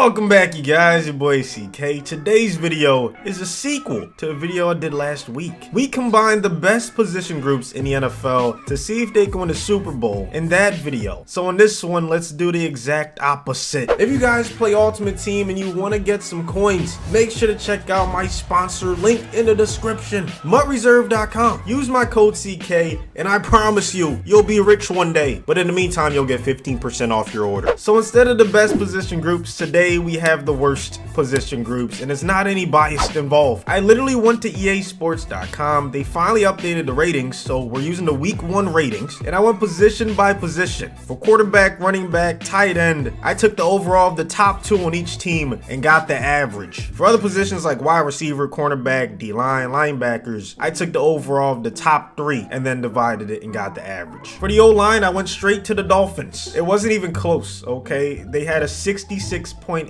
Welcome back, you guys. Your boy CK. Today's video is a sequel to a video I did last week. We combined the best position groups in the NFL to see if they can win the Super Bowl in that video. So in this one, let's do the exact opposite. If you guys play Ultimate Team and you want to get some coins, make sure to check out my sponsor, link in the description, mutreserve.com. Use my code CK and I promise you'll be rich one day. But in the meantime, you'll get 15% off your order. So instead of the best position groups, today we have the worst position groups, and it's not any bias involved. I literally went to easports.com. They finally updated the ratings, so we're using the week 1 ratings, and I went position by position. For quarterback, running back, tight end, I took the overall of the top 2 on each team and got the average. For other positions like wide receiver, cornerback, D-line, linebackers, I took the overall of the top 3 and then divided it and got the average. For the O-line, I went straight to the Dolphins. It wasn't even close, okay? They had a 66.8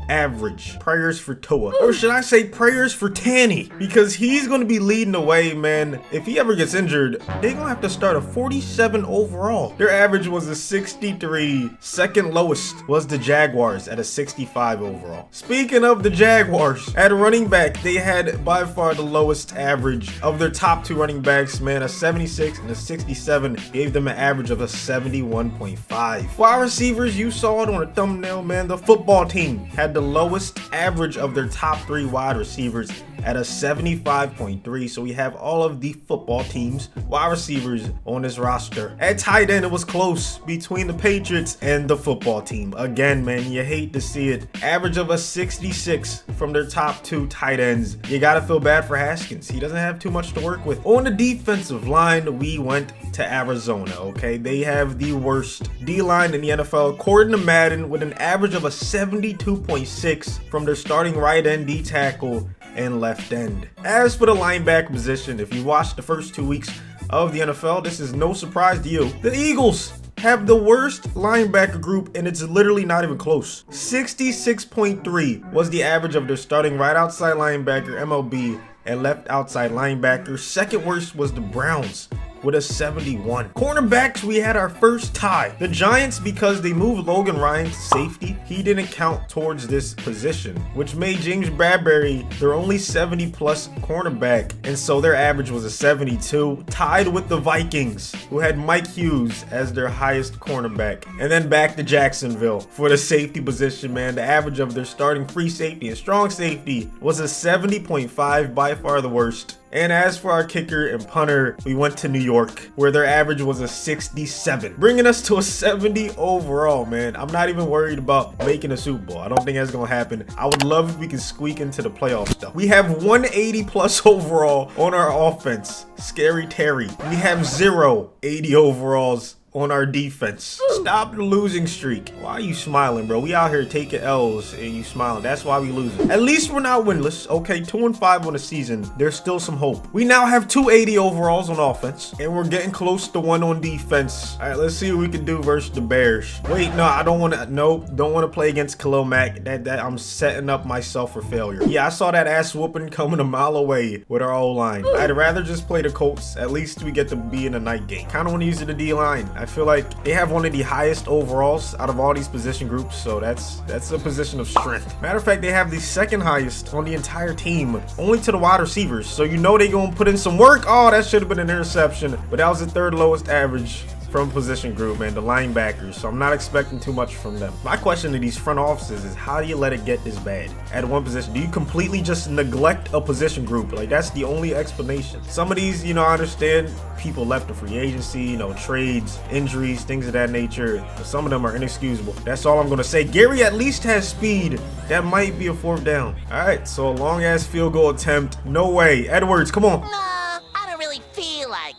average. Prayers for Tua. Or should I say prayers for Tanny? Because he's going to be leading the way, man. If he ever gets injured, they're going to have to start a 47 overall. Their average was a 63. Second lowest was the Jaguars at a 65 overall. Speaking of the Jaguars, at running back, they had by far the lowest average of their top 2 running backs, man. A 76 and a 67 gave them an average of a 71.5. Wide receivers, you saw it on the thumbnail, man. The football team had the lowest average of their top 3 wide receivers at a 75.3. So we have all of the football teams wide receivers on this roster. At tight end, it was close between the Patriots and the football team. Again, man, you hate to see it. Average of a 66 from their top 2 tight ends. You gotta feel bad for Haskins. He doesn't have too much to work with. On the defensive line, we went to Arizona, okay? They have the worst D-line in the NFL according to Madden, with an average of a 72.6 from their starting right end, D tackle, and left end. As for the linebacker position, if you watched the first 2 weeks of the NFL, this is no surprise to you. The Eagles have the worst linebacker group, and it's literally not even close. 66.3 was the average of their starting right outside linebacker, MLB, and left outside linebacker. Second worst was the Browns with a 71. Cornerbacks, we had our first tie. The Giants, because they moved Logan Ryan to safety, he didn't count towards this position, which made James Bradbury their only 70 plus cornerback, and so their average was a 72, tied with the Vikings, who had Mike Hughes as their highest cornerback. And then back to Jacksonville for the safety position, man. The average of their starting free safety and strong safety was a 70.5, by far the worst. And as for our kicker and punter, we went to New York, where their average was a 67, bringing us to a 70 overall, man. I'm not even worried about making a Super Bowl. I don't think that's gonna happen. I would love if we can squeak into the playoffs though. We have 180 plus overall on our offense. Scary Terry. We have 0 80 overalls on our defense. Stop the losing streak. Why are you smiling, bro? We out here taking L's and you smiling. That's why we losing. At least we're not winless. Okay, 2-5 on the season. There's still some hope. We now have 280 overalls on offense, and we're getting close to 1 on defense. All right, let's see what we can do versus the Bears. Wait, no, I don't want to. Nope, don't want to play against Khalil Mack. That I'm setting up myself for failure. Yeah, I saw that ass whooping coming a mile away with our O-line. I'd rather just play the Colts. At least we get to be in a night game. Kind of want to use the D-line. I feel like they have one of the highest overalls out of all these position groups, so that's a position of strength. Matter of fact, they have the second highest on the entire team, only to the wide receivers, so you know they gonna put in some work. Oh, that should have been an interception, but that was the 3rd lowest average from position group, man, the linebackers, so I'm not expecting too much from them. My question to these front offices is, how do you let it get this bad at one position? Do you completely just neglect a position group? Like, that's the only explanation. Some of these, you know, I understand people left the free agency, you know, trades, injuries, things of that nature, but some of them are inexcusable. That's all I'm gonna say. Gary at least has speed. That might be a 4th down. All right, so a long ass field goal attempt. No way. Edwards, come on.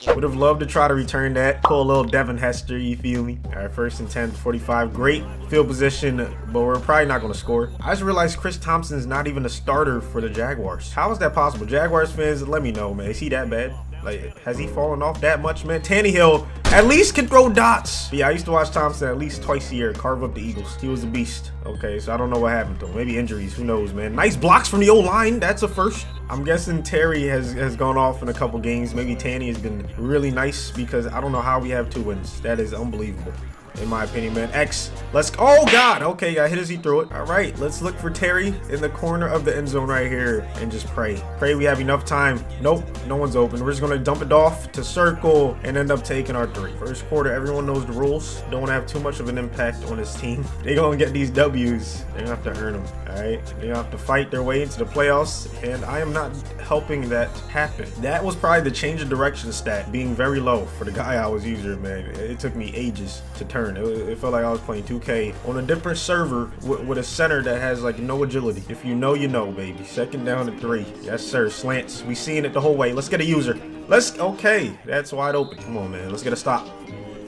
Would have loved to try to return that. Pull a little Devin Hester, you feel me? All right, 1st and 10, 45. Great field position, but we're probably not going to score. I just realized Chris Thompson's not even a starter for the Jaguars. How is that possible? Jaguars fans, let me know, man. Is he that bad? Like, has he fallen off that much, man? Tannehill at least can throw dots. But yeah, I used to watch Thompson at least twice a year carve up the Eagles. He was a beast. Okay, so I don't know what happened to him. Maybe injuries. Who knows, man? Nice blocks from the O-line. That's a first. I'm guessing Terry has gone off in a couple games. Maybe Tanny has been really nice because I don't know how we have 2 wins. That is unbelievable. in my opinion, man. X, let's go. Oh, God. Okay, got hit as he threw it. All right, let's look for Terry in the corner of the end zone right here and just pray. Pray we have enough time. Nope, no one's open. We're just going to dump it off to circle and end up taking our 3. First quarter, everyone knows the rules. Don't want to have too much of an impact on his team. They're going to get these W's. They're going to have to earn them, all right? They're going to have to fight their way into the playoffs, and I am not helping that happen. That was probably the change of direction stat being very low for the guy I was using, man. It took me ages to turn. It felt like I was playing 2K on a different server with a center that has like no agility. If you know, you know, baby. Second down to 3. Yes, sir. Slants. We seeing it the whole way. Let's get a user. Okay, that's wide open. Come on, man. Let's get a stop.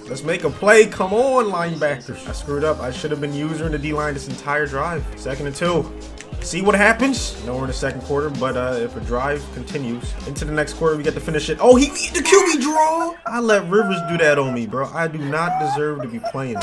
Let's make a play. Come on, linebackers. I screwed up. I should have been user in the D-line this entire drive. 2nd and 2. See what happens. No, we're in the second quarter, but if a drive continues into the next quarter, we get to finish it. Oh, he the QB draw. I let Rivers do that on me, bro. I do not deserve to be playing.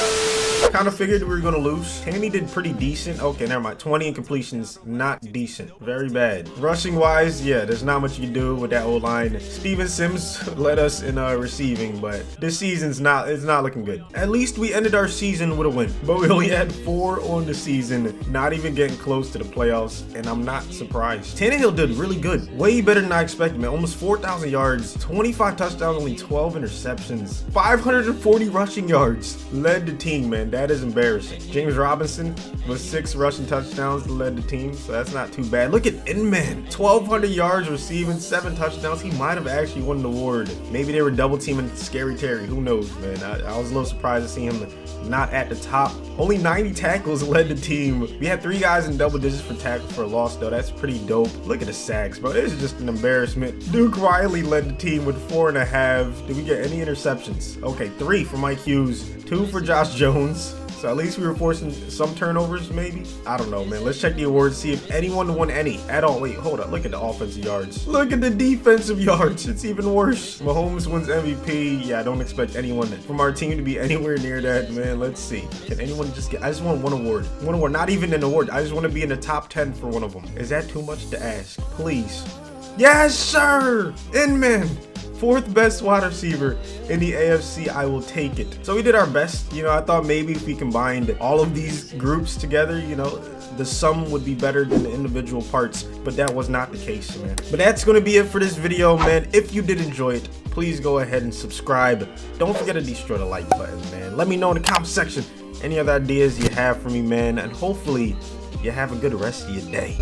Kind of figured we were going to lose. Tammy did pretty decent. Okay, never mind. 20 incompletions, not decent. Very bad. Rushing wise, yeah, there's not much you can do with that old line. Steven Sims led us in receiving, but this season's it's not looking good. At least we ended our season with a win, but we only had 4 on the season, not even getting close to the playoffs, and I'm not surprised. Tannehill did really good. Way better than I expected, man. Almost 4,000 yards, 25 touchdowns, only 12 interceptions, 540 rushing yards. Led the team, man. That is embarrassing. James Robinson with 6 rushing touchdowns to lead the team, so that's not too bad. Look at Inman, 1,200 yards receiving, 7 touchdowns. He might have actually won an award. Maybe they were double teaming Scary Terry. Who knows, man? I was a little surprised to see him not at the top. Only 90 tackles led the team. We had 3 guys in double digits for tackle for a loss, though. That's pretty dope. Look at the sacks, bro. This is just an embarrassment. Duke Riley led the team with 4.5. Did we get any interceptions? Okay, 3 for Mike Hughes, 2 for Josh Jones. So at least we were forcing some turnovers, maybe? I don't know, man. Let's check the awards, see if anyone won any at all. Wait, hold up. Look at the offensive yards. Look at the defensive yards. It's even worse. Mahomes wins MVP. Yeah, I don't expect anyone from our team to be anywhere near that, man. Let's see. Can anyone just get... I just want one award. One award. Not even an award. I just want to be in the top 10 for one of them. Is that too much to ask? Please. Yes, sir! Inman! 4th best wide receiver in the AFC. I will take it. So we did our best. You know, I thought maybe if we combined all of these groups together, you know, the sum would be better than the individual parts, but that was not the case, man. But that's going to be it for this video, man. If you did enjoy it, please go ahead and subscribe. Don't forget to destroy the like button, man. Let me know in the comment section any other ideas you have for me, man, and hopefully you have a good rest of your day.